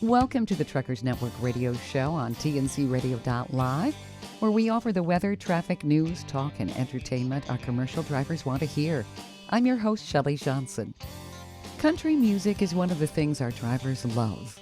Welcome to the Truckers Network radio show on TNCRadio.Live, where we offer the weather, traffic, news, talk, and entertainment our commercial drivers want to hear. I'm your host, Shelley Johnson. Country music is one of the things our drivers love.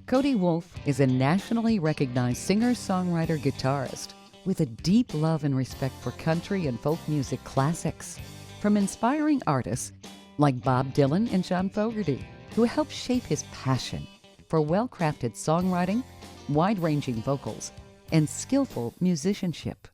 Cody Wolfe is a nationally recognized singer-songwriter-guitarist with a deep love and respect for country and folk music classics, from inspiring artists like Bob Dylan and John Fogerty, who helped shape his passion for well-crafted songwriting, wide-ranging vocals, and skillful musicianship.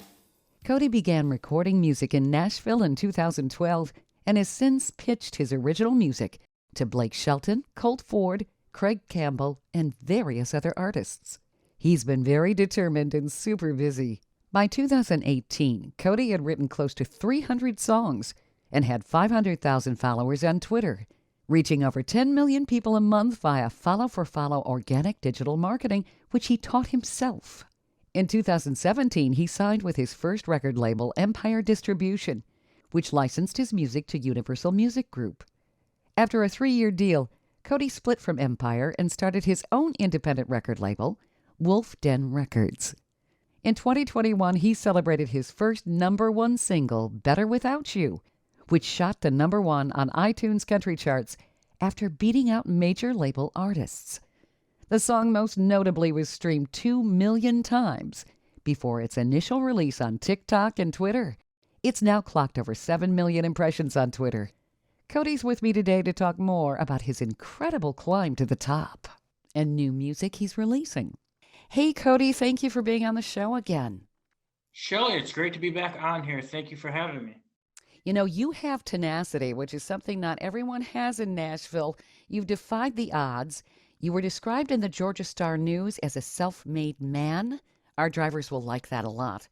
Cody began recording music in Nashville in 2012 and has since pitched his original music to Blake Shelton, Colt Ford, Craig Campbell, and various other artists. He's been very determined and super busy. By 2018, Cody had written close to 300 songs and had 500,000 followers on Twitter, reaching over 10 million people a month via follow-for-follow organic digital marketing, which he taught himself. In 2017, he signed with his first record label, Empire Distribution, which licensed his music to Universal Music Group. After a 3-year deal, Cody split from Empire and started his own independent record label, Wolf Den Records. In 2021, he celebrated his first #1 single, Better Without You, which shot to #1 on iTunes country charts after beating out major label artists. The song most notably was streamed 2 million times before its initial release on TikTok and Twitter. It's now clocked over 7 million impressions on Twitter. Cody's with me today to talk more about his incredible climb to the top and new music he's releasing. Hey, Cody, thank you for being on the show again. Shelley, it's great to be back on here. Thank you for having me. You know, you have tenacity, which is something not everyone has in Nashville. You've defied the odds. You were described in the Georgia Star News as a self-made man. Our drivers will like that a lot.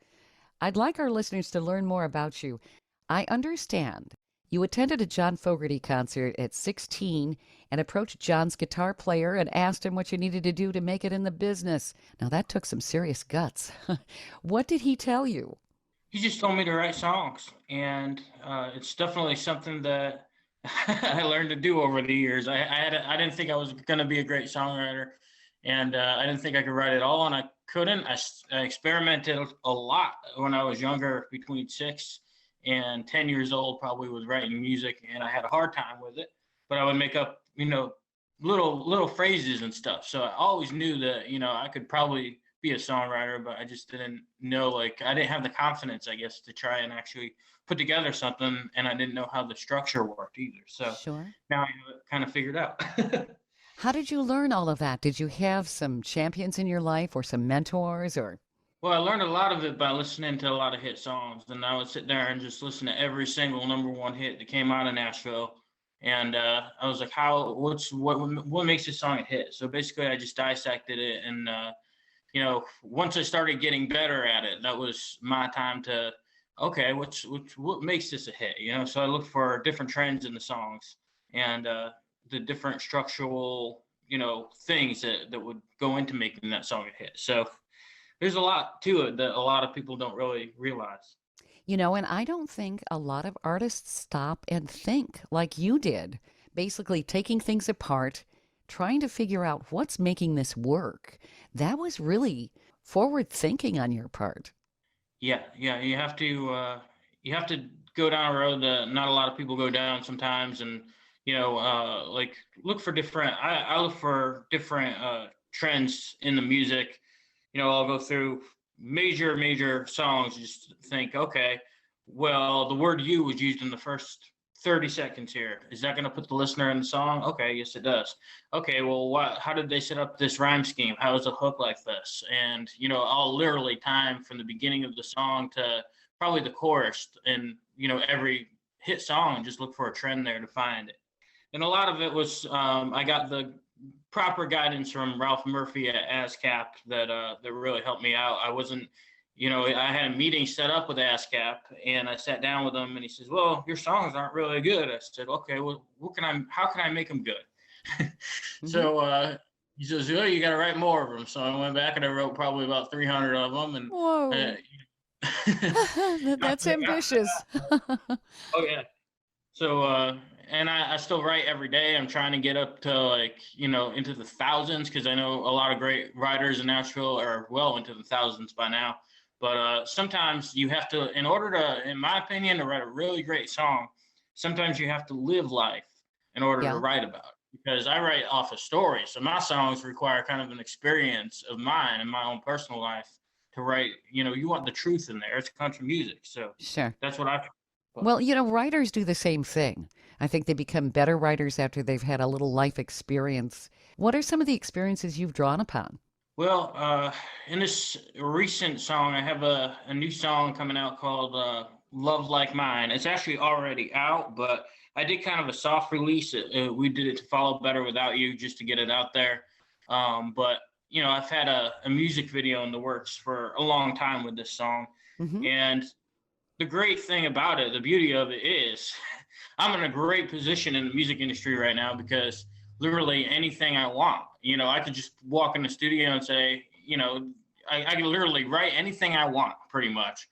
I'd like our listeners to learn more about you. I understand you attended a John Fogerty concert at 16 and approached John's guitar player and asked him what you needed to do to make it in the business. Now, that took some serious guts. What did he tell you? He just told me to write songs, and it's definitely something that I learned to do over the years. I didn't think I was going to be a great songwriter, and I didn't think I could write it all, and I couldn't. I experimented a lot when I was younger, between 6 and 10 years old, probably, with writing music, and I had a hard time with it. But I would make up, little phrases and stuff. So I always knew that, I could probably be a songwriter, but I just didn't know, I didn't have the confidence, I guess, to try and actually put together something, and I didn't know how the structure worked either. So Sure. Now I have it kind of figured out. How did you learn all of that? Did you have some champions in your life or some mentors or? Well, I learned a lot of it by listening to a lot of hit songs, and I would sit there and just listen to every single #1 hit that came out of Nashville. And I was like, what makes this song a hit? So basically I just dissected it, and once I started getting better at it, that was my time to, okay, what makes this a hit? So I looked for different trends in the songs and the different structural, things that would go into making that song a hit. So there's a lot to it that a lot of people don't really realize. And I don't think a lot of artists stop and think like you did, basically taking things apart, trying to figure out what's making this work. That was really forward thinking on your part. Yeah. You have to go down a road that not a lot of people go down sometimes, and look for different. I look for different trends in the music. I'll go through major songs, just think, okay, well, the word "you" was used in the first 30 seconds here. Is that going to put the listener in the song? Okay, yes, it does. Okay, well, how did they set up this rhyme scheme? How is a hook like this? And, I'll literally time from the beginning of the song to probably the chorus, and, every hit song, and just look for a trend there to find it. And a lot of it was, I got the proper guidance from Ralph Murphy at ASCAP that really helped me out. I wasn't, I had a meeting set up with ASCAP, and I sat down with him, and he says, well, your songs aren't really good. I said, okay, well, how can I make them good? Mm-hmm. So he says, well, you got to write more of them. So I went back and I wrote probably about 300 of them. And whoa. That's ambitious. Oh, yeah. So and I still write every day. I'm trying to get up to like, into the thousands, because I know a lot of great writers in Nashville are well into the thousands by now. But sometimes you have to, in order to, in my opinion, to write a really great song, sometimes you have to live life in order to Yeah. write about it. Because I write off a story. So my songs require kind of an experience of mine in my own personal life to write. You want the truth in there. It's country music. So Sure. that's what I. Well, writers do the same thing. I think they become better writers after they've had a little life experience. What are some of the experiences you've drawn upon? Well, in this recent song, I have a new song coming out called Love Like Mine. It's actually already out, but I did kind of a soft release. We did it to Follow Better Without You, just to get it out there. But, I've had a music video in the works for a long time with this song. Mm-hmm. And the great thing about it, the beauty of it is I'm in a great position in the music industry right now, because literally anything I want, I could just walk in the studio and say, I can literally write anything I want pretty much,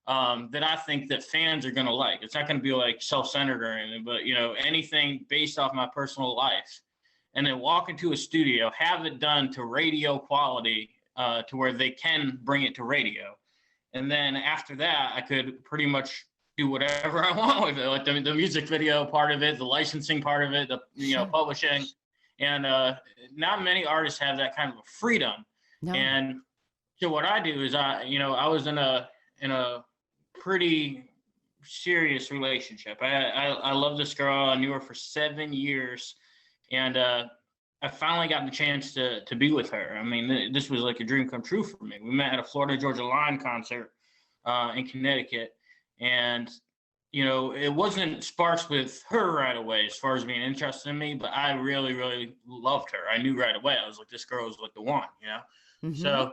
that I think that fans are going to like. It's not going to be like self-centered or anything, but, anything based off my personal life, and then walk into a studio, have it done to radio quality, to where they can bring it to radio. And then after that, I could pretty much do whatever I want with it, like the music video part of it, the licensing part of it, the publishing. And not many artists have that kind of a freedom. No. And so what I do is I was in a pretty serious relationship. I love this girl. I knew her for 7 years, and I finally got the chance to be with her. I mean, this was like a dream come true for me. We met at a Florida Georgia Line concert in Connecticut, and it wasn't sparks with her right away as far as being interested in me, but I really, really loved her. I knew right away. I was like, this girl is like the one, Mm-hmm. So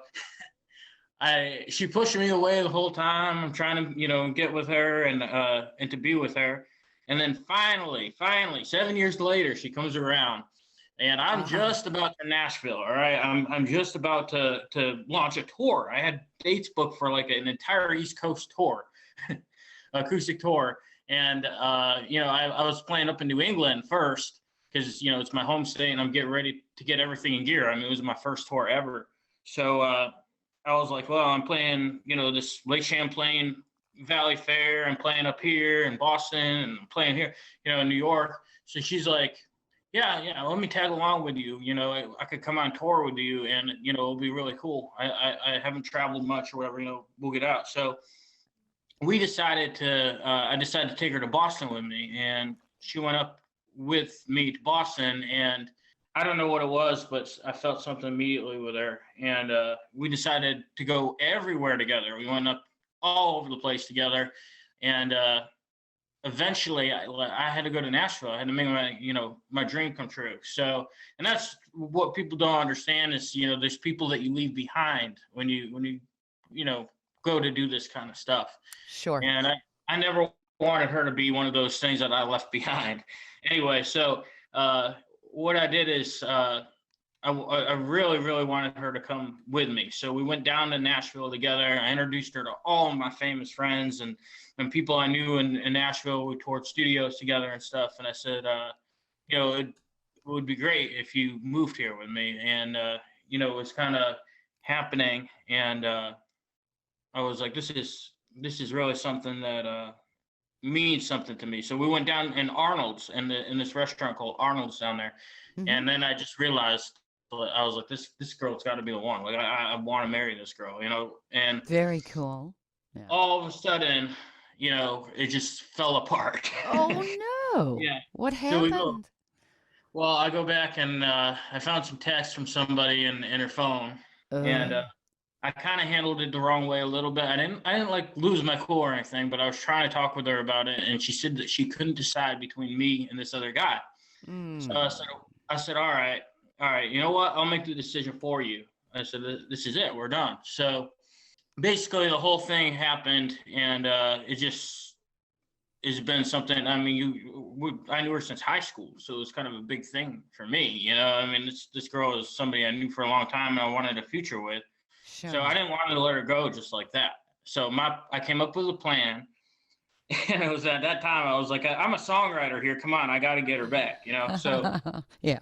she pushed me away the whole time. I'm trying to, get with her and to be with her. And then finally, 7 years later, she comes around. And I'm just about to Nashville, all right? I'm just about to launch a tour. I had dates booked for like an entire East Coast tour, acoustic tour. And, I was playing up in New England first, because, it's my home state, and I'm getting ready to get everything in gear. I mean, it was my first tour ever. So I was like, well, I'm playing, this Lake Champlain Valley Fair. I'm playing up here in Boston, and I'm playing here, in New York. So she's like, yeah, let me tag along with you. I could come on tour with you, and, it'll be really cool. I haven't traveled much or whatever, we'll get out. So I decided to take her to Boston with me, and she went up with me to Boston, and I don't know what it was, but I felt something immediately with her. And we decided to go everywhere together. We went up all over the place together. And eventually I had to go to Nashville. I had to make my dream come true. So, and that's what people don't understand is, there's people that you leave behind when you go to do this kind of stuff. Sure. And I never wanted her to be one of those things that I left behind. Anyway, so what I did is I really, really wanted her to come with me. So we went down to Nashville together. I introduced her to all of my famous friends and people I knew in Nashville. We toured studios together and stuff. And I said, it would be great if you moved here with me. And, it was kind of happening. And I was like, this is really something that means something to me. So we went down in Arnold's in this restaurant called Arnold's down there. Mm-hmm. And then I just realized, I was like, this girl's got to be the one. Like, I want to marry this girl, and very cool. Yeah. All of a sudden, it just fell apart. Oh no. Yeah. What happened? Well, I go back and I found some text from somebody in her phone, and I kind of handled it the wrong way a little bit. I didn't like lose my cool or anything, but I was trying to talk with her about it, and she said that she couldn't decide between me and this other guy. So I said, all right, you know what? I'll make the decision for you. I said, this is it. We're done. So basically the whole thing happened, and it just has been something. I mean, I knew her since high school, so it was kind of a big thing for me. I mean, this girl is somebody I knew for a long time and I wanted a future with. Sure. So I didn't want to let her go just like that. So I came up with a plan, And it was at that time I was like, I'm a songwriter here. Come on, I got to get her back, you know? So, Yeah.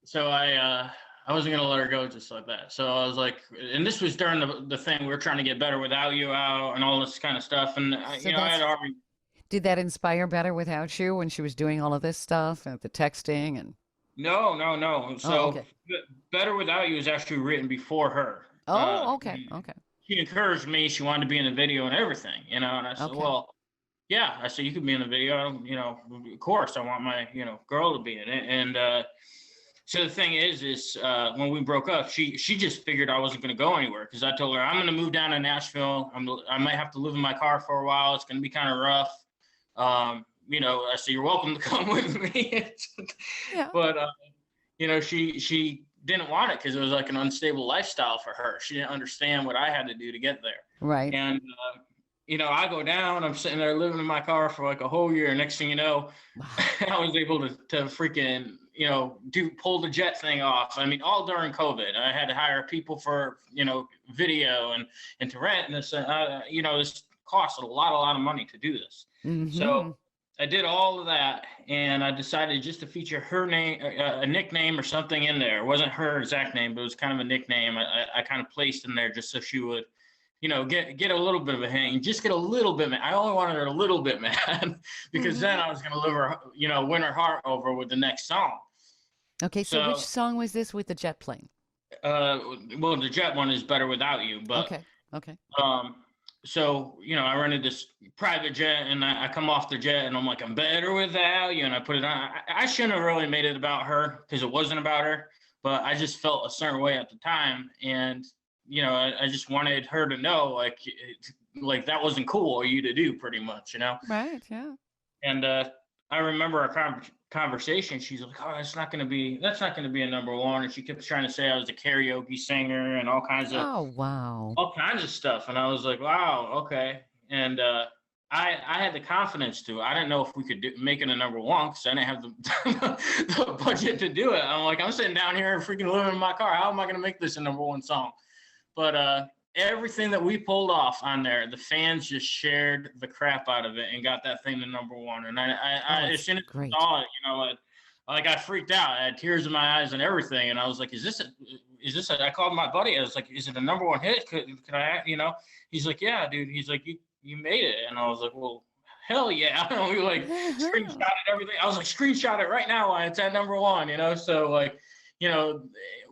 so I wasn't going to let her go just like that. So I was like, and this was during the thing, we were trying to get Better Without You out and all this kind of stuff. And, So you know, I had already. did that inspire Better Without You when she was doing all of this stuff and the texting and? No. So okay. Better Without You was actually written before her. Okay. She encouraged me. She wanted to be in the video and everything, you know, and I said, well, yeah, I said, you could be in the video, you know, of course I want my, you know, girl to be in it. And so the thing is when we broke up, she just figured I wasn't going to go anywhere, because I told her I'm going to move down to Nashville. I might have to live in my car for a while. It's going to be kind of rough. You know, I said, you're welcome to come with me. Yeah. But, you know, she didn't want it because it was like an unstable lifestyle for her. She didn't understand what I had to do to get there. Right. And, you know, I go down, I'm sitting there living in my car for like a whole year. Next thing you know, I was able to freaking, you know, pull the jet thing off. I mean, all during COVID. I had to hire people for, you know, video and to rent. And this, you know, this cost a lot of money to do this. Mm-hmm. So I did all of that, and I decided just to feature her name, a nickname or something in there. It wasn't her exact name, but it was kind of a nickname I kind of placed in there just so she would, you know, get a little bit of a hang, just get a little bit mad. I only wanted her a little bit mad because then I was going to win her heart over with the next song. Okay, so which song was this with the jet plane? Well, the jet one is Better Without You, but okay. So, you know, I rented this private jet, and I come off the jet, and I'm like, I'm better without you, and I put it on. I shouldn't have really made it about her, because it wasn't about her, but I just felt a certain way at the time, and you know, I just wanted her to know, like that wasn't cool of you to do, pretty much, you know? Right, yeah. And I remember our conversation. She's like, oh, that's not going to be a number one. And she kept trying to say I was a karaoke singer and all kinds of stuff. And I was like, wow, okay. And I had the confidence to. I didn't know if we could make it a number one, because I didn't have the budget to do it. I'm like, I'm sitting down here and freaking living in my car. How am I going to make this a number one song? But everything that we pulled off on there, the fans just shared the crap out of it and got that thing to number one. And I as soon as I saw it, you know, like I freaked out. I had tears in my eyes and everything. And I was like, is this I called my buddy. I was like, is it a number one hit? Could I, you know? He's like, yeah, dude. He's like, you made it. And I was like, well, hell yeah. We like screenshotted everything. I was like, screenshot it right now while it's at number one, you know? So like, you know,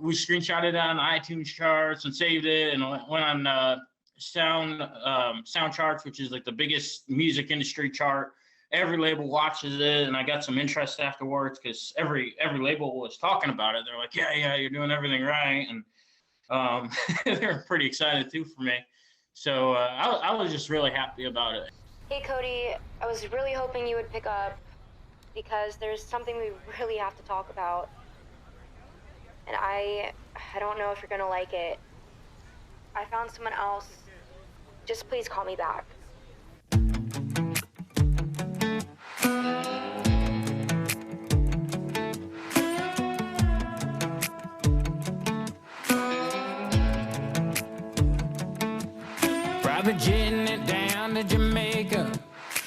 we screenshotted it on iTunes charts and saved it, and went on sound charts, which is like the biggest music industry chart. Every label watches it, and I got some interest afterwards because every label was talking about it. They're like, yeah, you're doing everything right, and they're pretty excited too for me. So I was just really happy about it. Hey Cody, I was really hoping you would pick up, because there's something we really have to talk about. And I don't know if you're gonna like it. I found someone else. Just please call me back. Private jetting it down to Jamaica.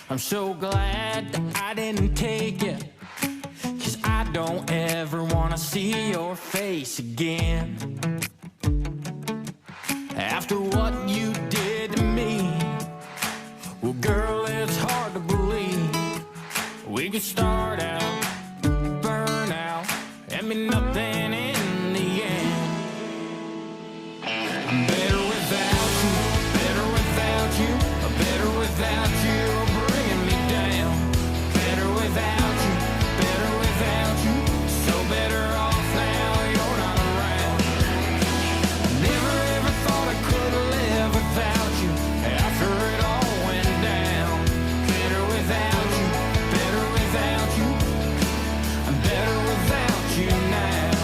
I'm so glad that I didn't take it. I don't ever want to see your face again. After what you did to me, well, girl, it's hard to believe we could start out, burn out, and be nothing in the end. I'm better without you, better without you, better without you, bringing me down. Better without you, better without you, so better off now you're not around. Never ever thought I could live without you, after it all went down. Better without you, better without you, I'm better without you now.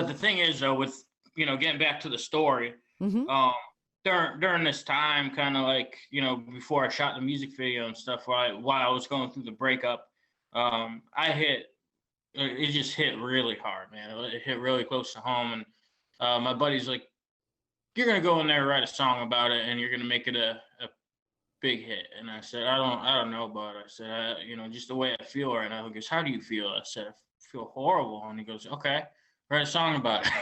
But the thing is, though, with, getting back to the story, Mm-hmm. during this time, kind of like, before I shot the music video and stuff, while I was going through the breakup, it just hit really hard, man. It hit really close to home. And my buddy's like, you're going to go in there and write a song about it, and you're going to make it a big hit. And I said, I don't know about it. I said, just the way I feel right now. He goes, how do you feel? I said, I feel horrible. And he goes, okay, write a song about it.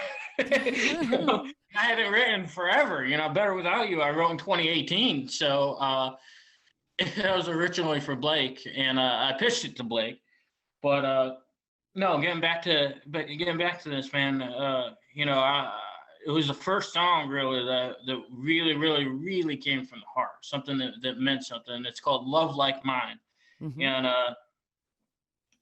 I had it written forever, Better Without You. I wrote in 2018. So it was originally for Blake, and I pitched it to Blake. But no, getting back to this, man, it was the first song really that really, really, really came from the heart, something that meant something. It's called Love Like Mine. Mm-hmm.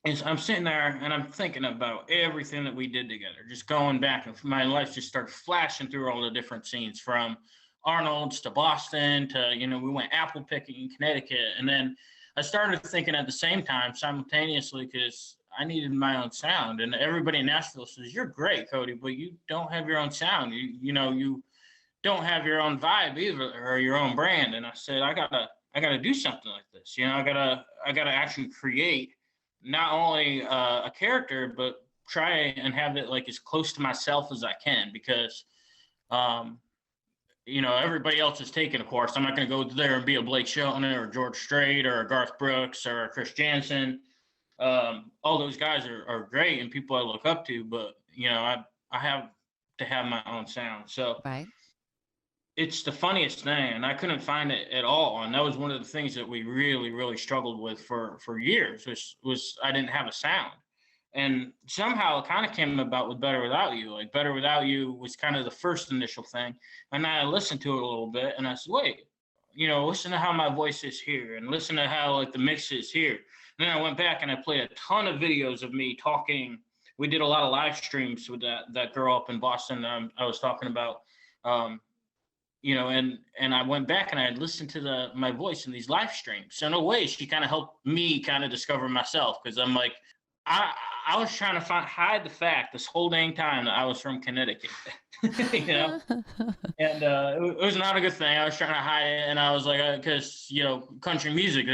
And I'm sitting there and I'm thinking about everything that we did together, just going back, and my life just started flashing through all the different scenes, from Arnold's to Boston to, we went apple picking in Connecticut. And then I started thinking at the same time, simultaneously, because I needed my own sound. And everybody in Nashville says, you're great, Cody, but you don't have your own sound. You don't have your own vibe either, or your own brand. And I said, I gotta do something like this. I gotta actually create not only a character, but try and have it like as close to myself as I can, because everybody else is taking a course. I'm not going to go there and be a Blake Shelton or George Strait or a Garth Brooks or a Chris Jansen. All those guys are great and people I look up to, but I have to have my own sound. So Right. It's the funniest thing, and I couldn't find it at all. And that was one of the things that we really, really struggled with for years, was I didn't have a sound. And somehow it kind of came about with Better Without You. Like, Better Without You was kind of the first initial thing. And I listened to it a little bit, and I said, wait, listen to how my voice is here, and listen to how like the mix is here. And then I went back and I played a ton of videos of me talking. We did a lot of live streams with that girl up in Boston I was talking about. And I went back and I had listened to my voice in these live streams. So in a way, she kind of helped me kind of discover myself, because I'm like, I was trying to hide the fact this whole dang time that I was from Connecticut, and it was not a good thing. I was trying to hide it, and I was like, because country music,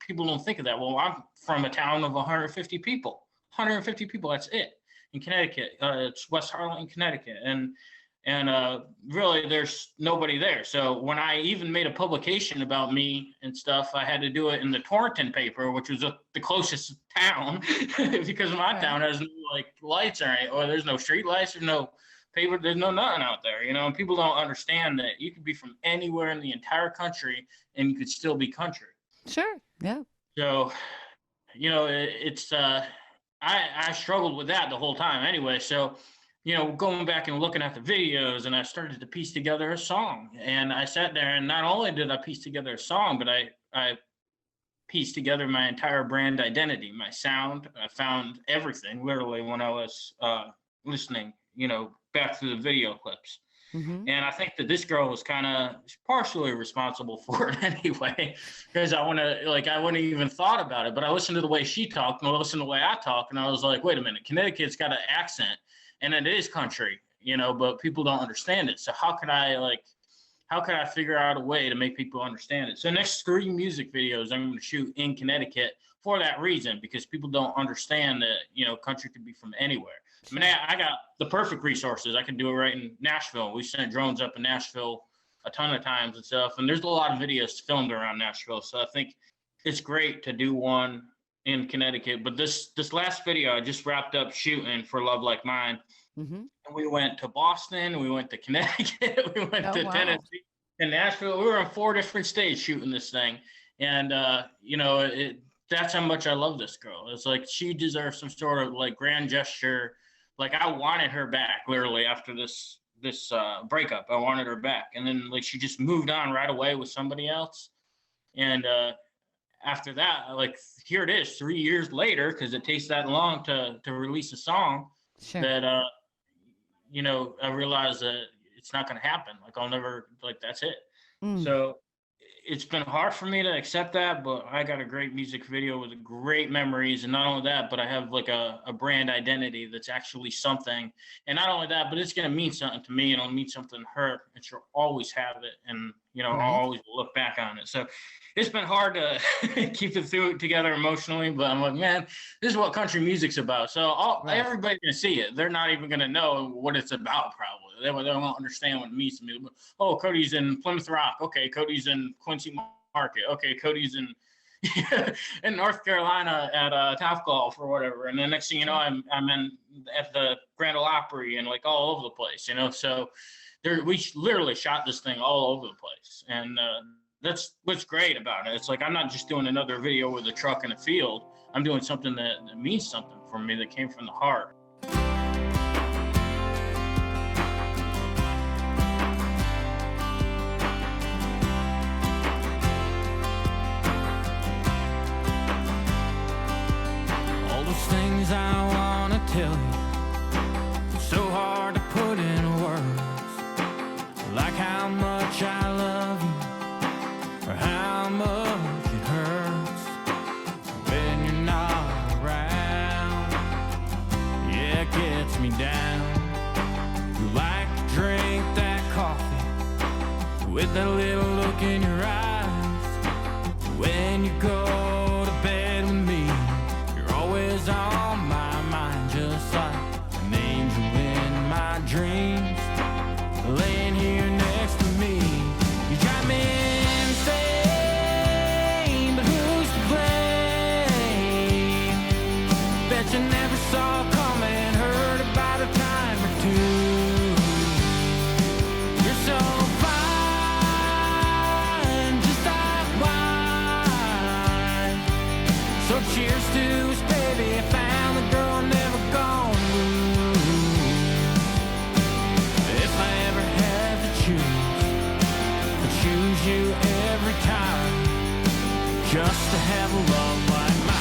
people don't think of that. Well, I'm from a town of 150 people. 150 people, that's it. In Connecticut, it's West Harlan, Connecticut, and really there's nobody there. So when I even made a publication about me and stuff, I had to do it in the Torrington paper, which was the closest town, because my town has no like lights or there's no street lights, there's no paper, there's no nothing out there, and people don't understand that you could be from anywhere in the entire country and you could still be country. Sure. Yeah. So, it's I struggled with that the whole time anyway. So, going back and looking at the videos, and I started to piece together a song. And I sat there, and not only did I piece together a song, but I pieced together my entire brand identity, my sound. I found everything literally when I was listening, back through the video clips. Mm-hmm. And I think that this girl was kind of partially responsible for it anyway, because I wouldn't even thought about it, but I listened to the way she talked and I listened to the way I talk, and I was like, wait a minute, Connecticut's got an accent. And it is country, but people don't understand it. So how could I figure out a way to make people understand it? So next 3 music videos I'm going to shoot in Connecticut for that reason, because people don't understand that, country could be from anywhere. I mean, I got the perfect resources. I can do it right in Nashville. We sent drones up in Nashville a ton of times and stuff. And there's a lot of videos filmed around Nashville. So I think it's great to do one in Connecticut. But this last video I just wrapped up shooting for Love Like Mine. Mm-hmm. And we went to Boston, we went to Connecticut, we went to Tennessee and Nashville. We were in 4 different states shooting this thing. And that's how much I love this girl. It's like she deserves some sort of like grand gesture. Like, I wanted her back literally after this breakup. I wanted her back. And then like she just moved on right away with somebody else. And after that, like, here it is 3 years later, because it takes that long to release a song. Sure. That I realized that it's not going to happen. Like, I'll never, like, that's it. So it's been hard for me to accept that, but I got a great music video with great memories. And not only that, but I have like a brand identity that's actually something. And not only that, but it's going to mean something to me, and it'll mean something to her, and she'll always have it. And, you know, I'll always look back on it. So it's been hard to keep it together emotionally, but I'm like, man, this is what country music's about. So everybody's going to see it. They're not even going to know what it's about, probably. They won't understand what it means to me. Oh, Cody's in Plymouth Rock. Okay, Cody's in Quincy Market. Okay, Cody's in North Carolina at Topgolf or whatever. And then next thing you know, I'm at the Grand Ole Opry and like all over the place, you know. So we literally shot this thing all over the place. And that's what's great about it. It's like I'm not just doing another video with a truck in a field. I'm doing something that means something for me, that came from the heart. All those things I want to tell you, it's so hard to put in words. Like how much I love you, or how much it hurts when you're not around. Yeah, it gets me down. You like to drink that coffee with that little look in your eyes. When you go to bed with me, you're always on my mind, just like an angel in my dreams, laying here next to me. You drive me insane, but who's to blame? Bet you never saw coming, heard about a time or two. You're so fine, just like wine. So cheers to us, baby, I found the girl never gone blue. If I ever had to choose, I'd choose you every time, just to have a love like mine.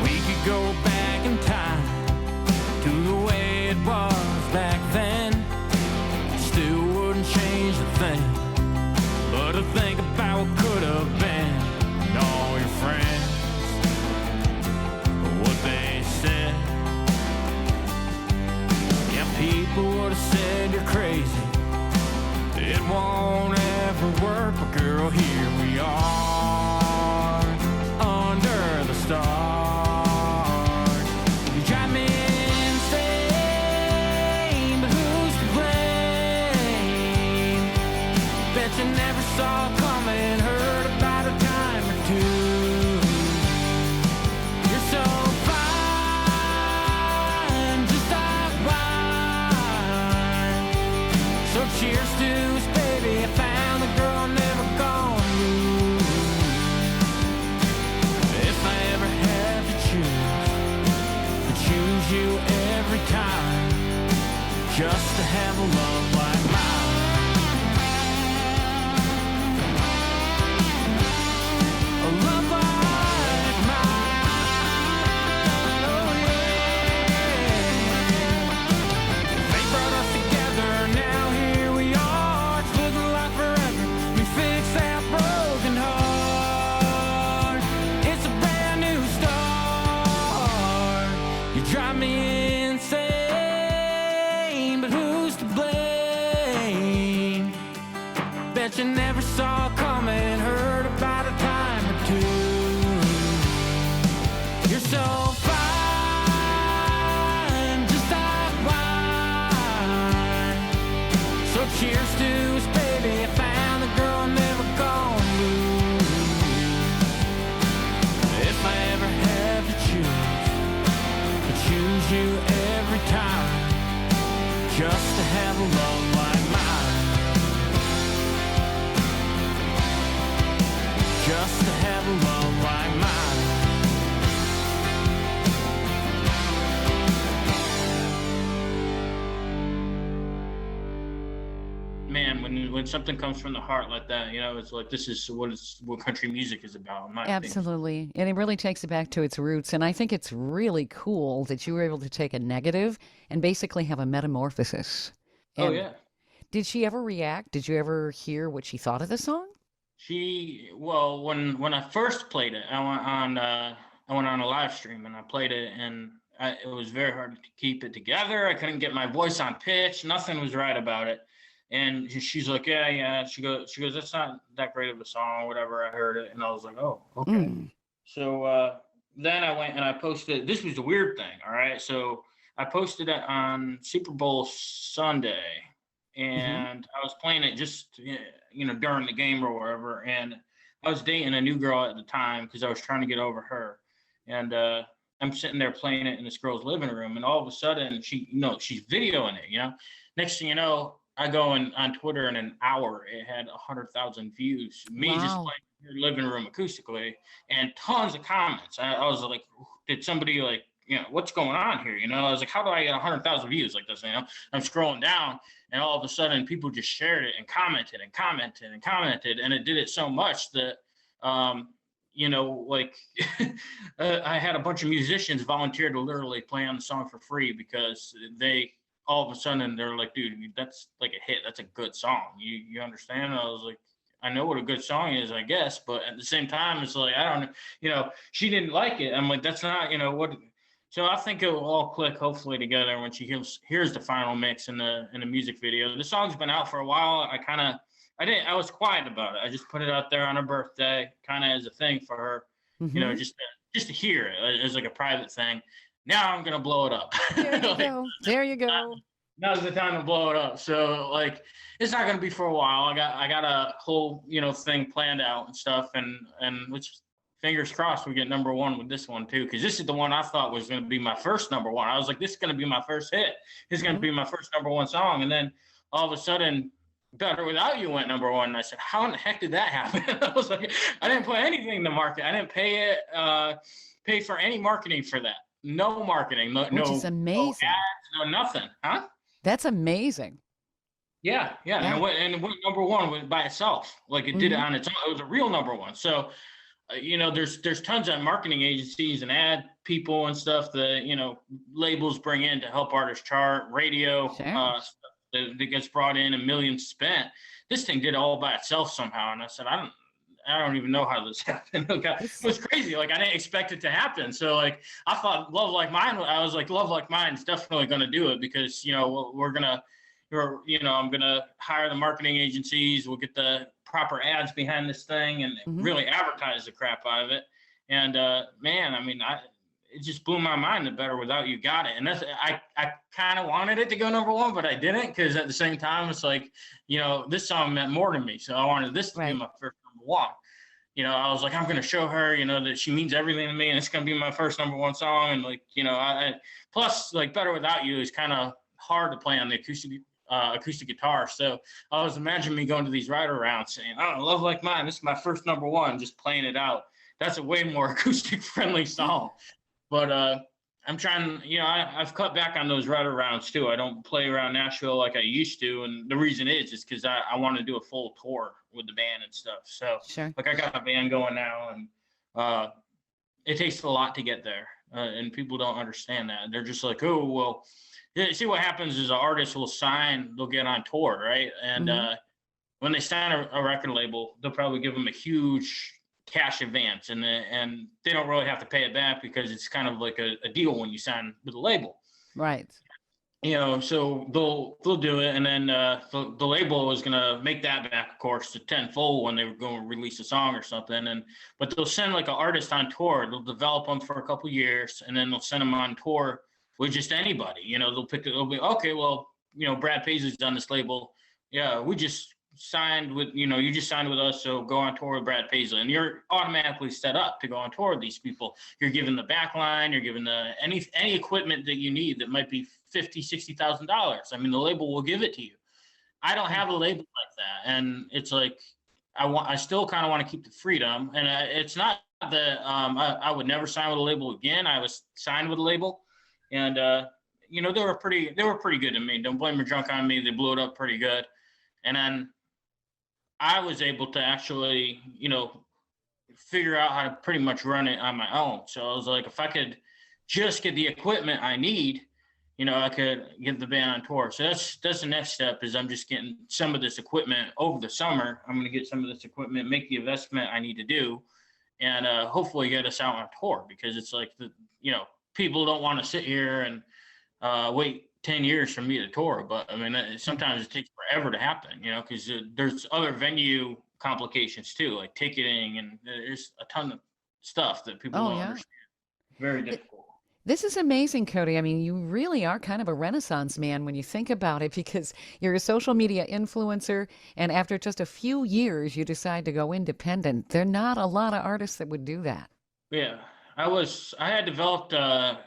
We could go back in time to the way it was back then. Still wouldn't change a thing, but to think about what could have been, and all your friends, what they said. Yeah, people would have said you're crazy, it won't ever work, but girl, here we are, under the stars. You drive me insane, but who's to blame? Bet you never saw coming, heard about a time or two. You're so fine, just like wine. So cheers to us, baby, I found the girl never gone blue. If I ever had to choose, I'd choose you every time, just to have a love like mine. A love like mine, oh yeah. Fate brought us together, now here we are. It's looking like forever, we fix that broken heart. It's a brand new start. You drive me insane, but who's to blame? Bet you never saw coming, heard about a time or two. You're so fine, just like wine. So cheers to us, baby, I found the girl never gone blue. If I ever had to choose, I'd choose you every time, just to have a love like mine, just to have a love like mine. man, when something comes from the heart like that, it's like this is what country music is about, in my opinion. Absolutely. And it really takes it back to its roots. And I think it's really cool that you were able to take a negative and basically have a metamorphosis. Oh, And yeah. did she ever react? Did you ever hear what she thought of the song? Well, when I first played it, I went on a live stream and I played it, and it was very hard to keep it together. I couldn't get my voice on pitch. Nothing was right about it. And she's like, yeah. She goes, that's not that great of a song, whatever. I heard it, and I was like, oh, okay. So then I went and I posted. This was the weird thing, all right? So I posted it on Super Bowl Sunday, and I was playing it just, during the game or wherever. And I was dating a new girl at the time because I was trying to get over her. And I'm sitting there playing it in this girl's living room, and all of a sudden she's videoing it, Next thing you know, I go on Twitter in an hour, it had 100,000 views. Me just playing in your living room acoustically, and tons of comments. I was like, did somebody what's going on here? I was like, how do I get 100,000 views like this? I'm scrolling down, and all of a sudden people just shared it and commented and commented and commented, and it did it so much that I had a bunch of musicians volunteer to literally play on the song for free because they all of a sudden they're like, dude, that's like a hit. That's a good song. You understand? And I was like, I know what a good song is, I guess, but at the same time, it's like, I don't, she didn't like it. I'm like, that's not, what. So I think it will all click hopefully together when she hears the final mix in the music video. The song's been out for a while. I was quiet about it. I just put it out there on her birthday, kind of as a thing for her, just to hear it as like a private thing. Now I'm gonna blow it up. There you go. There you go. Now's the time to blow it up. So it's not gonna be for a while. I got a whole thing planned out and stuff, and which fingers crossed we get number one with this one too, because this is the one I thought was gonna be my first number one. I was like, this is gonna be my first hit. This is gonna be my first number one song, and then all of a sudden, Better Without You went number one. And I said, how in the heck did that happen? I was like, I didn't put anything in the market. I didn't pay for any marketing for that. No marketing, Which is amazing. No ads, no nothing, huh? That's amazing. Yeah. And it went number one by itself. Like it did it on its own. It was a real number one. So, there's tons of marketing agencies and ad people and stuff that, labels bring in to help artists chart, radio, stuff that gets brought in and millions spent. This thing did it all by itself somehow. And I said, I don't even know how this happened. It was crazy. I didn't expect it to happen. So I thought Love Like Mine, I was like, Love Like Mine is definitely going to do it because, I'm going to hire the marketing agencies. We'll get the proper ads behind this thing and really advertise the crap out of it. And it just blew my mind that Better Without You got it. And that's, I kind of wanted it to go number one, but I didn't, because at the same time, it's like, this song meant more to me. So I wanted this to be my first number one. I was like, I'm going to show her, that she means everything to me, and it's going to be my first number one song. And plus Better Without You is kind of hard to play on the acoustic guitar. So I was imagining me going to these writer rounds saying, oh, Love Like Mine, this is my first number one, just playing it out. That's a way more acoustic friendly song. But I'm trying, I've cut back on those writer rounds too. I don't play around Nashville like I used to. And the reason is because I want to do a full tour with the band and stuff. So I got a band going now, and it takes a lot to get there. And people don't understand that. They're just like, oh, well, see what happens is an artist will sign, they'll get on tour, right? And when they sign a record label, they'll probably give them a huge cash advance, and they don't really have to pay it back because it's kind of like a deal when you sign with a label, right? So they'll do it, and then the label is gonna make that back, of course, to tenfold when they were going to release a song or something. But they'll send like an artist on tour. They'll develop them for a couple years, and then they'll send them on tour with just anybody. They'll be okay. Well, Brad Paisley's on this label. Yeah, we just signed with, you just signed with us, so go on tour with Brad Paisley, and you're automatically set up to go on tour with these people. You're given the back line, you're given any equipment that you need that might be $50,000, $60,000. I mean, the label will give it to you. I don't have a label like that, and it's like I still kind of want to keep the freedom, and it's not that I would never sign with a label again. I was signed with a label, and they were pretty good to me. Don't blame your junk on me. They blew it up pretty good. And then I was able to actually, figure out how to pretty much run it on my own. So I was like, if I could just get the equipment I need, I could get the band on tour. So that's the next step, is I'm just getting some of this equipment over the summer. I'm going to get some of this equipment, make the investment I need to do, and hopefully get us out on tour, because it's like, people don't want to sit here and wait 10 years for me to tour. But I mean, sometimes it takes forever to happen, because there's other venue complications too, like ticketing, and there's a ton of stuff that people don't understand. Very difficult. This is amazing, Cody. I mean, you really are kind of a renaissance man when you think about it, because you're a social media influencer, and after just a few years, you decide to go independent. There are not a lot of artists that would do that. Yeah, I had developed a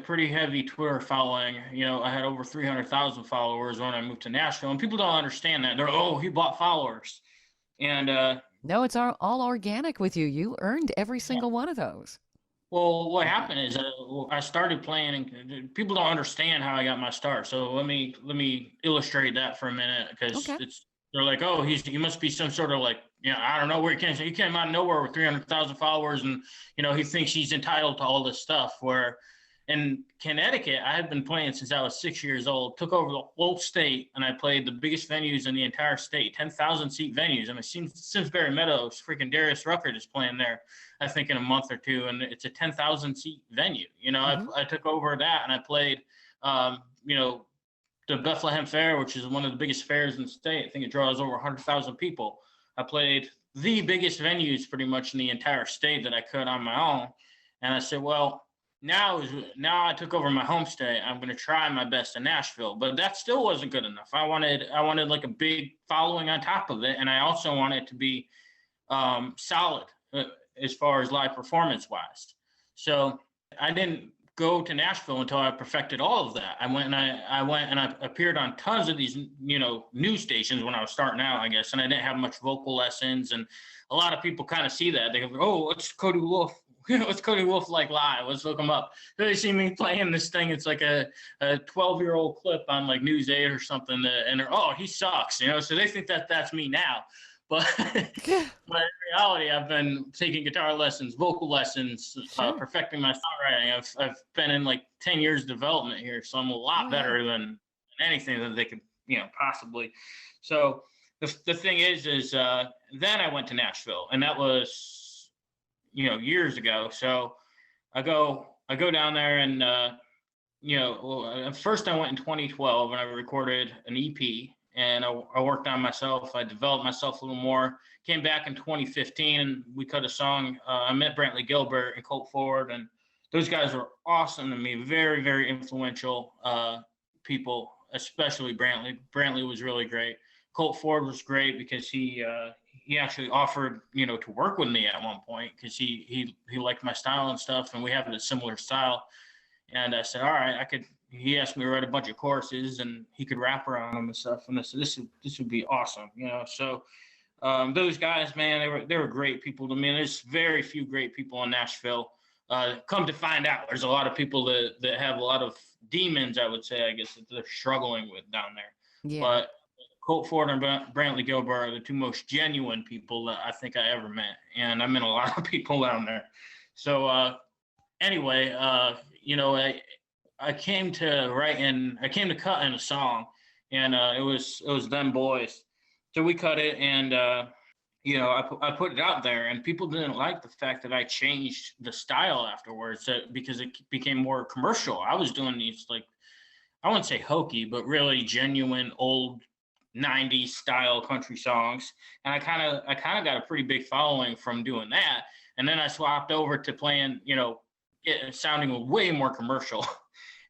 pretty heavy Twitter following. I had over 300,000 followers when I moved to Nashville, and people don't understand that. They're, oh, he bought followers. And no, it's all organic with you. You earned every single one of those. Well, what happened is I started playing, and people don't understand how I got my start. So let me illustrate that for a minute, because they're like, oh, he must be some sort of like, I don't know where he came out of nowhere with 300,000 followers, and he thinks he's entitled to all this stuff. Where in Connecticut, I had been playing since I was 6 years old, took over the whole state, and I played the biggest venues in the entire state, 10,000 seat venues. I mean, Simsbury Meadows, freaking Darius Rucker is playing there, I think, in a month or two, and it's a 10,000 seat venue. I took over that, and I played, the Bethlehem Fair, which is one of the biggest fairs in the state. I think it draws over 100,000 people. I played the biggest venues pretty much in the entire state that I could on my own. And I said, well, now I took over my home state. I'm going to try my best in Nashville, but that still wasn't good enough. I wanted like a big following on top of it, and I also wanted to be solid as far as live performance wise. So I didn't go to Nashville until I perfected all of that. I went and I appeared on tons of these news stations when I was starting out, I guess, and I didn't have much vocal lessons. And a lot of people kind of see that. They go, oh, what's Cody Wolfe? What's Cody Wolfe like live? Let's look him up. They see me playing this thing. It's like a 12-year-old clip on like News 8 or something. And they're, oh, he sucks. So they think that's me now. But in reality, I've been taking guitar lessons, vocal lessons, perfecting my songwriting. I've been in like 10 years development here. So I'm a lot better than anything that they could, possibly. So the thing is then I went to Nashville, and that was, years ago. So I go down there, and first I went in 2012, and I recorded an EP, and I worked on myself. I developed myself a little more. Came back in 2015, and we cut a song. I met Brantley Gilbert and Colt Ford, and those guys were awesome to me. Very, very influential people, especially Brantley. Brantley was really great. Colt Ford was great because he actually offered, to work with me at one point, because he liked my style and stuff, and we have a similar style. And I said, all right, he asked me to write a bunch of choruses, and he could rap around them and stuff. And I said, this would be awesome, So those guys, man, they were great people to me. And there's very few great people in Nashville. Come to find out, there's a lot of people that have a lot of demons, I would say, I guess, that they're struggling with down there. Yeah. But Colt Ford and Brantley Gilbert are the two most genuine people that I think I ever met. And I met a lot of people down there. So anyway, I came to cut in a song, and it was Them Boys. So we cut it, and I put it out there, and people didn't like the fact that I changed the style afterwards, because it became more commercial. I was doing these, like, I wouldn't say hokey, but really genuine old 90s style country songs. And I kind of got a pretty big following from doing that. And then I swapped over to playing, it sounding way more commercial.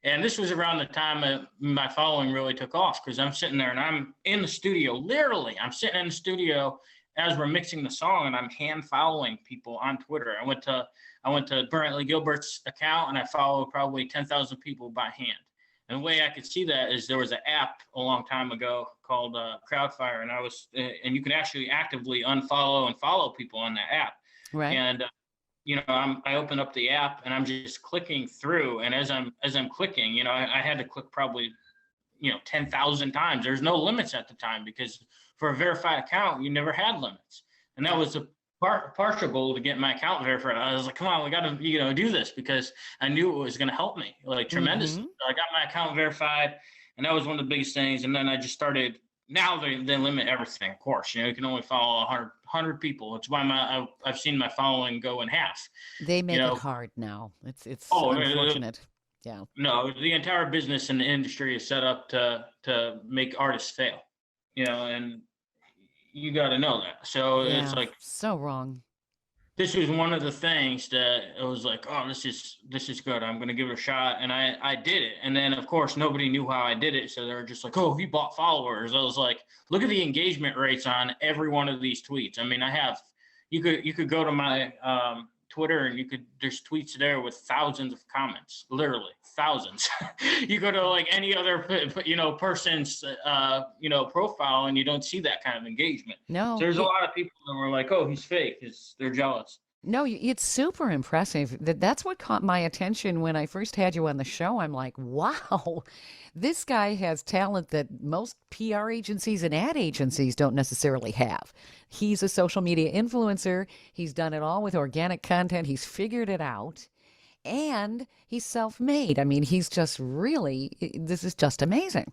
And this was around the time my following really took off, because I'm sitting there and I'm in the studio. Literally, I'm sitting in the studio as we're mixing the song, and I'm hand following people on Twitter. I went to Brantley Gilbert's account, and I followed probably 10,000 people by hand. And the way I could see that is there was an app a long time ago called Crowdfire, and you can actually actively unfollow and follow people on that app. Right. And I open up the app, and I'm just clicking through, and as I'm clicking, I had to click probably 10,000 times. There's no limits at the time because for a verified account, you never had limits. And that was a partial goal to get my account verified. I was like, come on, we got to, do this because I knew it was going to help me like tremendously. So I got my account verified, and that was one of the biggest things. And then I just started. Now they limit everything, of course. You can only follow 100 people. It's why I've seen my following go in half. They make it hard now. It's unfortunate. Yeah. No, the entire business and the industry is set up to make artists fail. And you got to know that. So it's like so wrong. This was one of the things that it was like, oh, this is good. I'm going to give it a shot. And I did it. And then, of course, nobody knew how I did it. So they were just like, oh, he bought followers. I was like, look at the engagement rates on every one of these tweets. I mean, you could go to my Twitter and there's tweets there with thousands of comments, literally thousands. You go to like any other, person's, profile and you don't see that kind of engagement. No. So there's a lot of people that were like, oh, he's fake. They're jealous. No, it's super impressive. That's what caught my attention when I first had you on the show. I'm like, wow, this guy has talent that most PR agencies and ad agencies don't necessarily have. He's a social media influencer. He's done it all with organic content. He's figured it out. And he's self-made. I mean, he's just this is just amazing.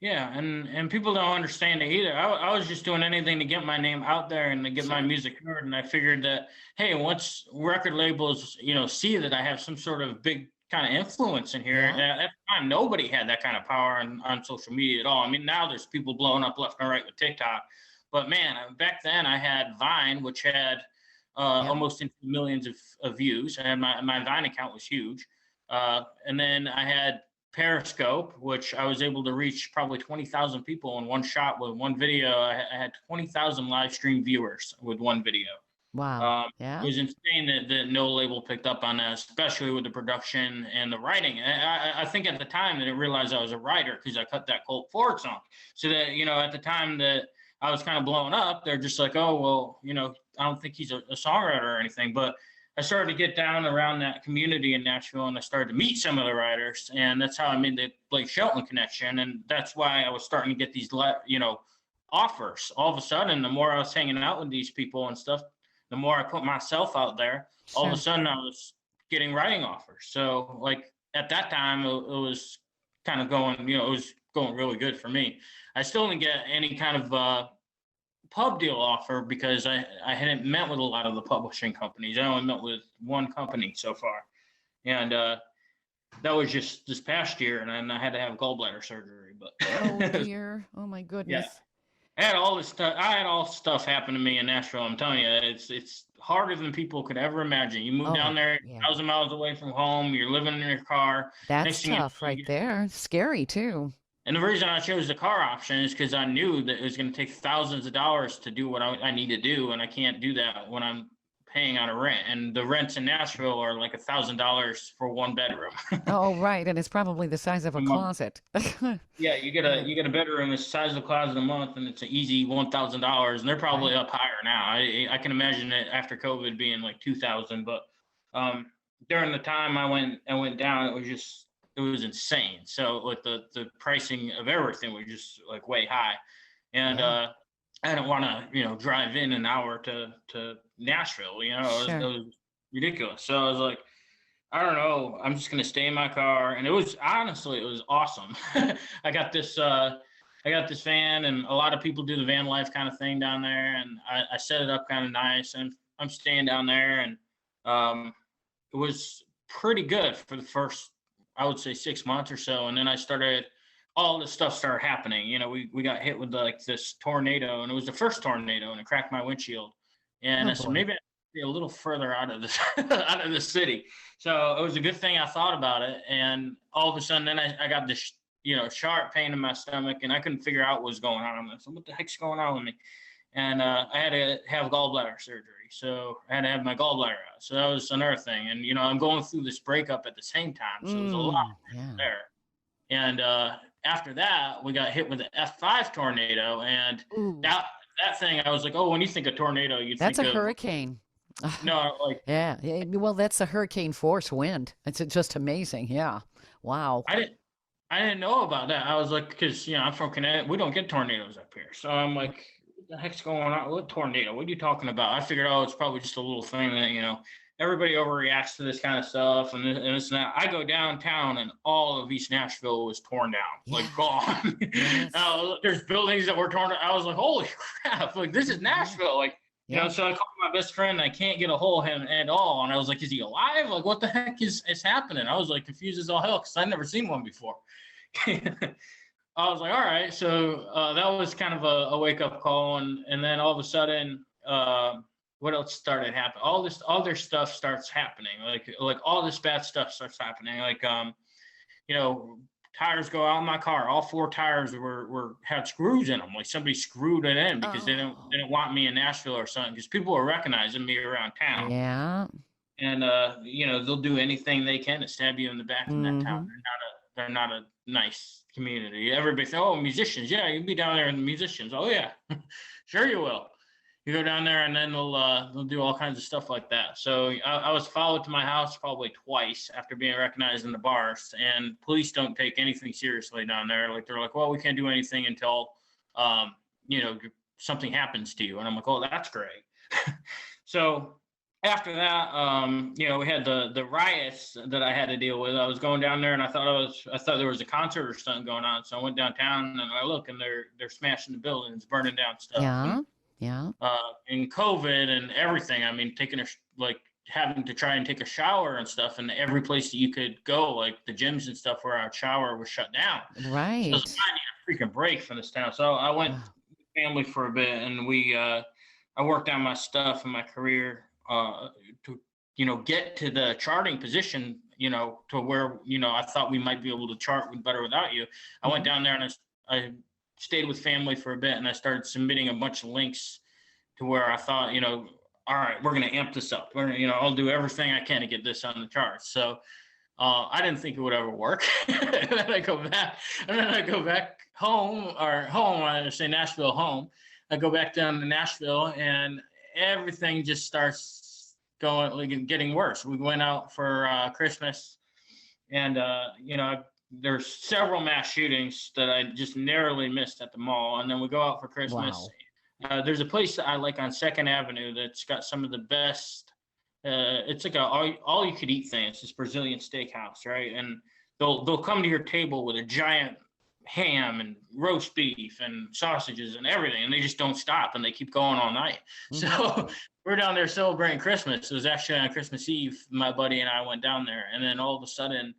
Yeah, and people don't understand it either. I was just doing anything to get my name out there and to get my music heard. And I figured that, hey, once record labels, see that I have some sort of big kind of influence in here, and at the time, nobody had that kind of power on social media at all. I mean, now there's people blowing up left and right with TikTok. But man, back then I had Vine, which had almost into millions of views. And my Vine account was huge. And then I had Periscope, which I was able to reach probably 20,000 people in one shot with one video. I had 20,000 live stream viewers with one video. Wow. It was insane that no label picked up on that, especially with the production and the writing. I think at the time they didn't realize I was a writer because I cut that Colt Ford song. So that, at the time that I was kind of blowing up, they're just like, oh, well, I don't think he's a songwriter or anything. But I started to get down around that community in Nashville, and I started to meet some of the writers, and that's how I made the Blake Shelton connection. And that's why I was starting to get these, offers. All of a sudden, the more I was hanging out with these people and stuff, the more I put myself out there, all of a sudden I was getting writing offers. So like at that time, it was kind of going, it was going really good for me. I still didn't get any kind of pub deal offer because I hadn't met with a lot of the publishing companies. I only met with one company so far. And that was just this past year, and then I had to have gallbladder surgery. But oh dear, oh my goodness. Yeah. I had all this stuff. I had all stuff happen to me in Nashville. I'm telling you, it's harder than people could ever imagine. You move down there, 1,000 miles away from home. You're living in your car. That's tough, right there. Scary too. And the reason I chose the car option is because I knew that it was going to take thousands of dollars to do what I need to do, and I can't do that when I'm paying on a rent. And the rents in Nashville are like $1,000 for one bedroom. Oh, right, and it's probably the size of a closet. Yeah, you get a bedroom the size of the closet a month, and it's an easy $1,000, and they're probably up higher now. I can imagine it after COVID being like $2,000, but during the time I went down, it was insane. So with the pricing of everything was just like way high, and I didn't want to drive in an hour to Nashville. It was ridiculous. So I was like, I don't know, I'm just gonna stay in my car. And it was awesome. I got this van, and a lot of people do the van life kind of thing down there, and I set it up kind of nice, and I'm staying down there, and it was pretty good for the first, I would say, 6 months or so. And then all this stuff started happening. We got hit with like this tornado, and it was the first tornado, and it cracked my windshield. And I said, maybe I should be a little further out of this out of the city. So it was a good thing I thought about it. And all of a sudden, then I got this sharp pain in my stomach, and I couldn't figure out what was going on. I said, what the heck's going on with me? And I had to have gallbladder surgery. So I had to have my gallbladder out. So that was another thing. And, I'm going through this breakup at the same time. So it was a lot there. And after that, we got hit with the F5 tornado. And that thing, I was like, oh, when you think of tornado, that's a hurricane. No, like. Yeah. Well, that's a hurricane force wind. It's just amazing. Yeah. Wow. I didn't know about that. I was like, because I'm from Connecticut, we don't get tornadoes up here. So I'm like, what the heck's going on? What tornado? What are you talking about? I figured, oh, it's probably just a little thing that everybody overreacts to this kind of stuff and this and that. I go downtown and all of East Nashville was torn down, like gone. Yes. There's buildings that were torn down. I was like, holy crap! Like this is Nashville, like. So I called my best friend. I can't get a hold of him at all. And I was like, is he alive? Like, what the heck is happening? I was like confused as all hell because I'd never seen one before. I was like, all right. So that was kind of a wake up call. And then all of a sudden, what else started happening? All this other stuff starts happening. Like all this bad stuff starts happening. Like, tires go out in my car. All 4 tires had screws in them. Like somebody screwed it in because they didn't want me in Nashville or something. Because people are recognizing me around town. Yeah. And they'll do anything they can to stab you in the back in that town. They're not a nice community. Everybody says, "Oh, musicians, yeah, you'll be down there in the musicians." Oh yeah, sure you will. You go down there and then they'll do all kinds of stuff like that. So I was followed to my house probably twice after being recognized in the bars, and police don't take anything seriously down there. Like they're like, well, we can't do anything until, something happens to you. And I'm like, oh, that's great. So after that, we had the riots that I had to deal with. I was going down there and I thought there was a concert or something going on. So I went downtown and I look and they're smashing the buildings, burning down stuff. Yeah. And COVID and everything. I mean, having to try and take a shower and stuff, and every place that you could go, like the gyms and stuff where our shower was shut down. Right. So I need a freaking break from this town. So I went with family for a bit, and I worked on my stuff and my career to get to the charting position, to where I thought we might be able to chart better without you. I went down there and I stayed with family for a bit, and I started submitting a bunch of links to where I thought, all right, we're going to amp this up. I'll do everything I can to get this on the charts. So I didn't think it would ever work. And then I go back home, I say Nashville home. I go back down to Nashville and everything just starts getting worse. We went out for Christmas and, there's several mass shootings that I just narrowly missed at the mall. And then we go out for Christmas. Wow. There's a place that I like on 2nd Avenue that's got some of the best. It's like all you could eat thing. It's this Brazilian steakhouse, right? And they'll come to your table with a giant ham and roast beef and sausages and everything, and they just don't stop and they keep going all night. So we're down there celebrating Christmas. It was actually on Christmas Eve. My buddy and I went down there, and then all of a sudden,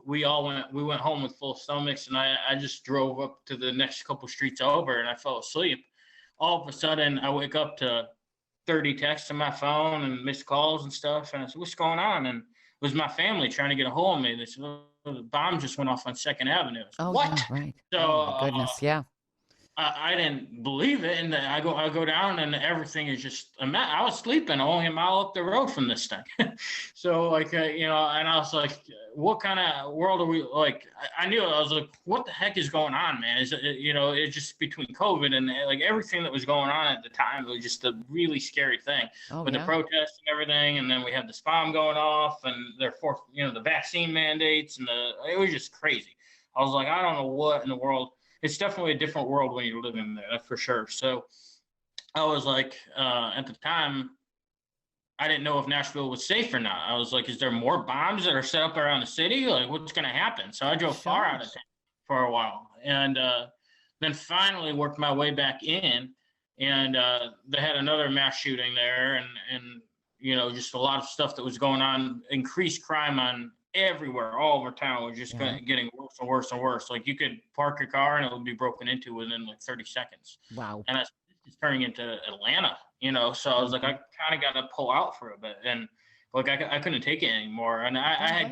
we went home with full stomachs, and I just drove up to the next couple streets over and I fell asleep. All of a sudden I wake up to 30 texts on my phone and missed calls and stuff. And I said, what's going on? And it was my family trying to get a hold of me. They said, oh, the bomb just went off on 2nd Avenue. Oh, what? Yeah, right. So, oh, my goodness. Yeah. I didn't believe it, and I go down, and everything is just a mess. I was sleeping only a mile up the road from this thing. So and I was like, what kind of world are we like? I knew it. I was like, what the heck is going on, man? Is it, it's just between COVID and like everything that was going on at the time. It was just a really scary thing with the protests and everything. And then we had this bomb going off, and the vaccine mandates, and it was just crazy. I was like, I don't know what in the world. It's definitely a different world when you're living there, that's for sure. So I was like, at the time, I didn't know if Nashville was safe or not. I was like, is there more bombs that are set up around the city? Like, what's going to happen? So I drove far out of town for a while, and then finally worked my way back in, and they had another mass shooting there, and just a lot of stuff that was going on, increased crime on everywhere, all over town was just getting worse and worse and worse. Like you could park your car and it would be broken into within like 30 seconds. Wow. And it's turning into Atlanta, so I was like, I kind of got to pull out for a bit, and like I couldn't take it anymore. And I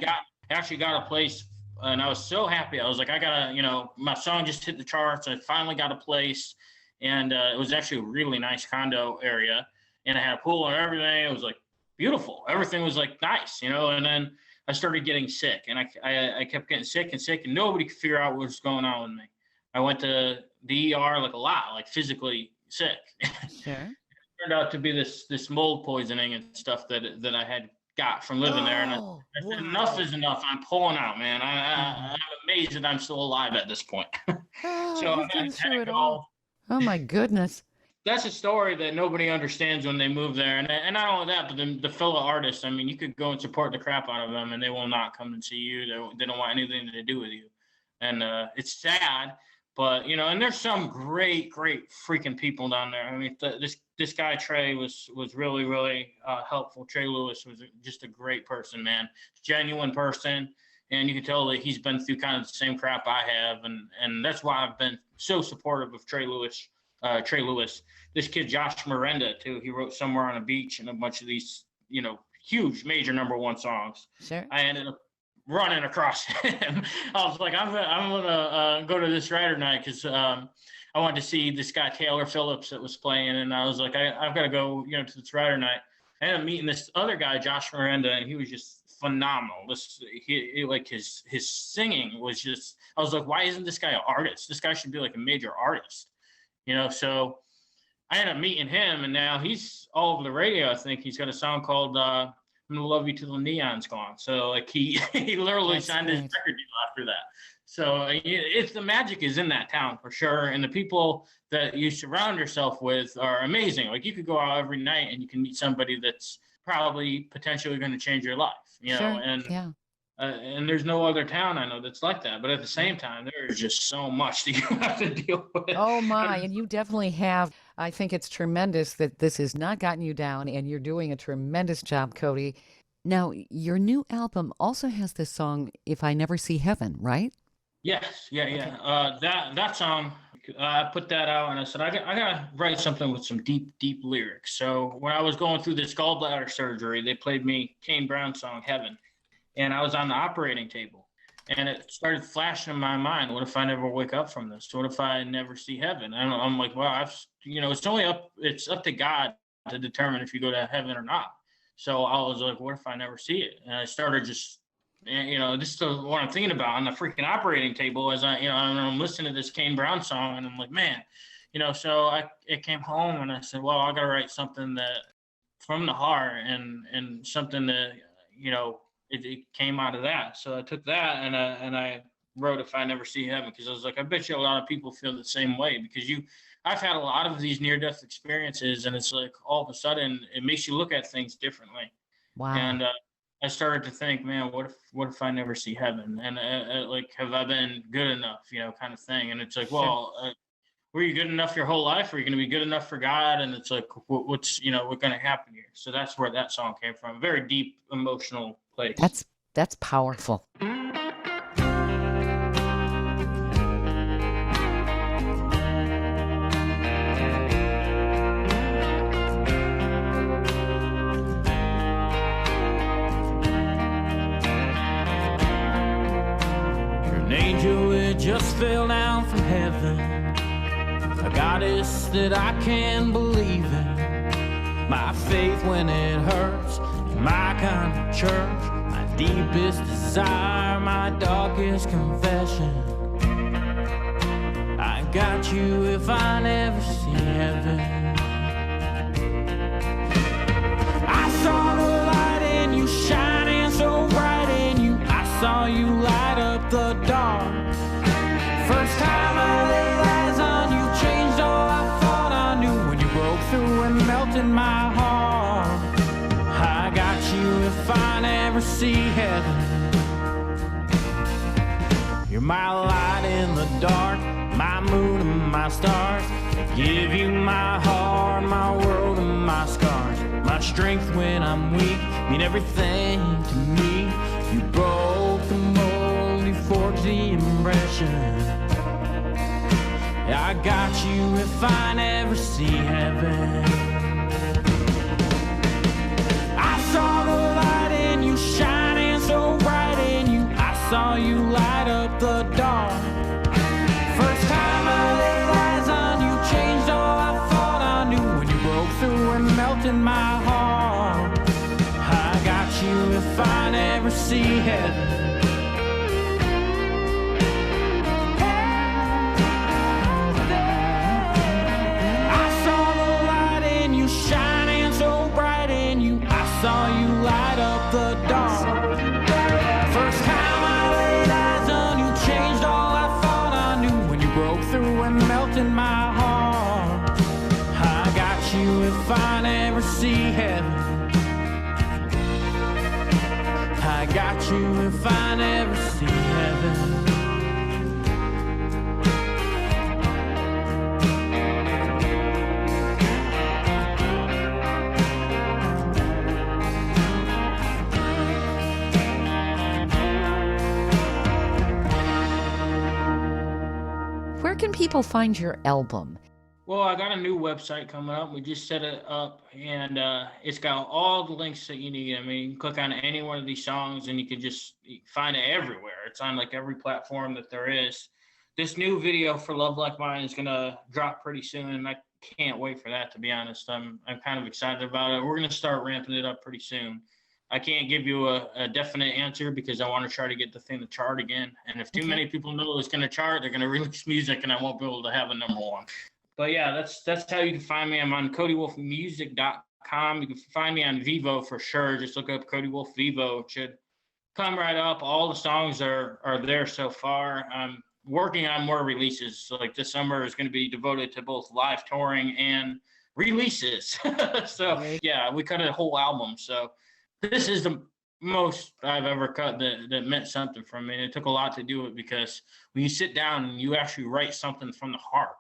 actually got a place, and I was so happy. I was like, I gotta, my song just hit the charts. I finally got a place, and it was actually a really nice condo area, and I had a pool and everything. It was like beautiful. Everything was like nice, and then I started getting sick, and I kept getting sick, and nobody could figure out what was going on with me. I went to the ER like a lot, like physically sick. Sure. It turned out to be this mold poisoning and stuff that I had got from living there. And I said, enough is enough. I'm pulling out, man. I'm amazed that I'm still alive at this point. So you've been through it all. Oh my goodness. That's a story that nobody understands when they move there. And not only that, but the fellow artists, I mean, you could go and support the crap out of them and they will not come and see you. They don't want anything to do with you. And it's sad, but, you know, and there's some great freaking people down there. I mean, this guy, Trey, was really, really helpful. Trey Lewis was just a great person, man. Genuine person. And you can tell that he's been through kind of the same crap I have. And that's why I've been so supportive of Trey Lewis. This kid, Josh Miranda, too. He wrote Somewhere on a Beach and a bunch of these, you know, huge major #1 songs. Sure. I ended up running across him. I was like, I'm gonna go to this writer night because I wanted to see this guy Taylor Phillips that was playing, and I was like, I've got to go, you know, to this writer night. I ended up meeting this other guy, Josh Miranda, and he was just phenomenal. His singing was just. I was like, why isn't this guy an artist? This guy should be like a major artist. You know, so I ended up meeting him, and now he's all over the radio. I think he's got a song called "I'm Gonna Love You Till the Neon's Gone." So like he literally signed his record deal after that. So it's the magic is in that town for sure, and the people that you surround yourself with are amazing. Like you could go out every night and you can meet somebody that's probably potentially going to change your life. You know, and there's no other town I know that's like that. But at the same time, there's just so much that you have to deal with. Oh, my. And you definitely have. I think it's tremendous that this has not gotten you down, and you're doing a tremendous job, Cody. Now, your new album also has this song, If I Never See Heaven, right? Yes. Yeah. Okay. That song, I put that out, and I said, I got to write something with some deep lyrics. So when I was going through this gallbladder surgery, they played me Kane Brown's song, Heaven. And I was on the operating table, and it started flashing in my mind. What if I never wake up from this? What if I never see heaven? And I'm like, well, it's up to God to determine if you go to heaven or not. So I was like, what if I never see it? And I started just, you know, this is what I'm thinking about on the freaking operating table as I'm listening to this Kane Brown song, and I'm like, man, you know, so it came home, and I said, well, I got to write something that from the heart and something that, you know, it came out of that. So I took that and I wrote If I Never See Heaven, because I was like, I bet you a lot of people feel the same way, because I've had a lot of these near-death experiences, and it's like all of a sudden it makes you look at things differently. Wow. And I started to think, man, what if I never see heaven? And like, have I been good enough, you know, kind of thing. And it's like, well, were you good enough your whole life? Are you going to be good enough for God? And it's like, what's going to happen here? So that's where that song came from. A very deep emotional place. That's powerful. An angel that just fell down from heaven, a goddess that I can believe in, my faith when it hurts, my kind of church, my deepest desire, my darkest confession. I got you if I never see heaven. I saw the light in you shining so bright in you, I saw you light up the dark. First time I laid eyes on you, changed all I thought I knew, when you broke through and melted my heart. I got you if I never see heaven. You're my light in the dark, my moon and my stars. I give you my heart, my world and my scars. My strength when I'm weak, mean everything to me. You broke the mold, you forged the impression. I got you if I never see heaven. I saw the light in you shining so bright in you, I saw you light up the dark. First time I laid eyes on you, changed all I thought I knew, when you broke through and melted my heart. I got you if I never see heaven. I saw you light up melt in my heart. I got you if I never see heaven. I got you if I never see heaven. Where can people find your album? Well, I got a new website coming up. We just set it up, and it's got all the links that you need. I mean, you can click on any one of these songs, and you can just find it everywhere. It's on like every platform that there is. This new video for Love Like Mine is gonna drop pretty soon, and I can't wait for that. To be honest, I'm kind of excited about it. We're gonna start ramping it up pretty soon. I can't give you a definite answer because I want to try to get the thing to chart again. And if too many people know it's going to chart, they're going to release music and I won't be able to have a number one. But yeah, that's how you can find me. I'm on CodyWolfeMusic.com. You can find me on Vivo for sure. Just look up Cody Wolfe Vivo. It should come right up. All the songs are there so far. I'm working on more releases. So like this summer is going to be devoted to both live touring and releases. So yeah, we cut a whole album. So this is the most I've ever cut that meant something from me. And it took a lot to do it because when you sit down and you actually write something from the heart,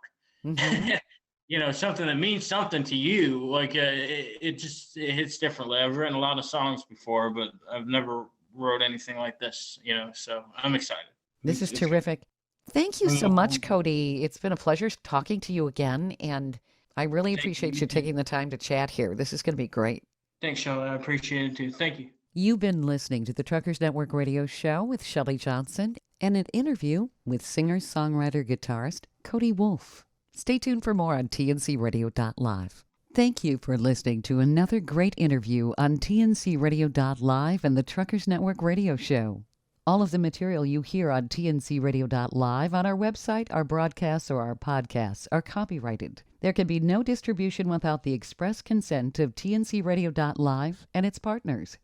you know, something that means something to you, like it hits differently. I've written a lot of songs before, but I've never wrote anything like this, you know, so I'm excited. This is terrific. Thank you so much, Cody. It's been a pleasure talking to you again, and I really appreciate you taking the time to chat here. This is going to be great. Thanks, Shelley. I appreciate it too. Thank you. You've been listening to the Truckers Network Radio Show with Shelley Johnson and an interview with singer-songwriter-guitarist Cody Wolfe. Stay tuned for more on TNCRadio.Live. Thank you for listening to another great interview on TNCRadio.Live and the Truckers Network Radio Show. All of the material you hear on TNCRadio.Live on our website, our broadcasts, or our podcasts are copyrighted. There can be no distribution without the express consent of TNCRadio.Live and its partners.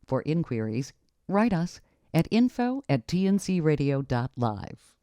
For inquiries, write us at info@tncradio.live.